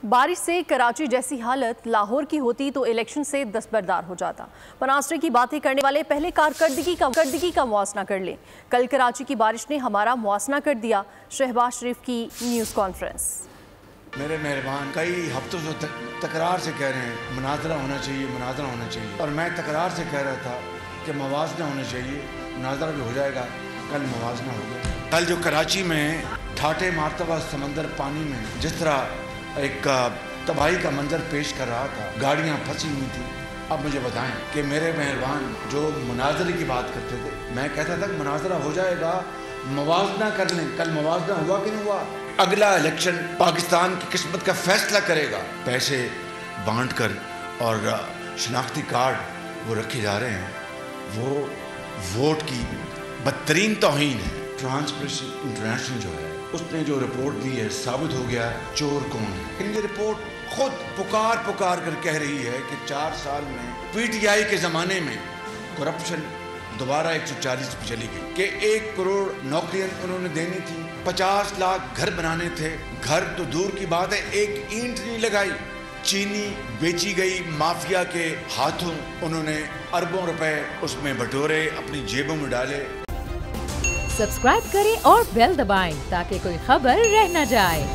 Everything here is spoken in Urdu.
بارش سے کراچی جیسی حالت لاہور کی ہوتی تو الیکشن سے دستبردار ہو جاتا۔ مناظرے کی باتیں کرنے والے پہلے کارکردگی کا موازنہ کر لیں۔ کل کراچی کی بارش نے ہمارا موازنہ کر دیا۔ شہباز شریف کی نیوز کانفرنس۔ میرے مہربان کئی ہفتوں سے تکرار سے کہہ رہے ہیں مناظرہ ہونا چاہیے، مناظرہ ہونا چاہیے، اور میں تکرار سے کہہ رہا تھا کہ موازنہ ہونا چاہیے۔ مناظرہ بھی ہو جائے گا، کل موازنہ ہو گیا۔ کل جو کراچی میں ٹھاٹھے مارتبہ سمندر پانی میں جس طرح ایک تباہی کا منظر پیش کر رہا تھا، گاڑیاں پھنسی ہوئی تھی، اب مجھے بتائیں کہ میرے مہربان جو مناظرے کی بات کرتے تھے، میں کہتا تھا کہ مناظرہ ہو جائے گا، موازنہ کر لیں۔ کل موازنہ ہوا کہ نہیں ہوا؟ اگلا الیکشن پاکستان کی قسمت کا فیصلہ کرے گا۔ پیسے بانٹ کر اور شناختی کارڈ وہ رکھے جا رہے ہیں، وہ ووٹ کی بدترین توہین ہے۔ ٹرانسپیرنسی انٹرنیشنل جو ہے اس نے جو رپورٹ دی ہے، ثابت ہو گیا چور کون ہے۔ لیکن یہ رپورٹ خود پکار کر کہہ رہی ہے کہ 4 سال میں پی ٹی آئی کے زمانے میں کرپشن دوبارہ 140 پہ چلی گئی، کہ 1 کروڑ نوکریاں انہوں نے دینی تھی، 50 لاکھ گھر بنانے تھے، گھر تو دور کی بات ہے، ایک اینٹ نہیں لگائی۔ چینی بیچی گئی مافیا کے ہاتھوں، انہوں نے اربوں روپے اس میں بٹورے، اپنی جیبوں میں ڈالے۔ سبسکرائب کریں اور بیل دبائیں تاکہ کوئی خبر رہ نہ جائے۔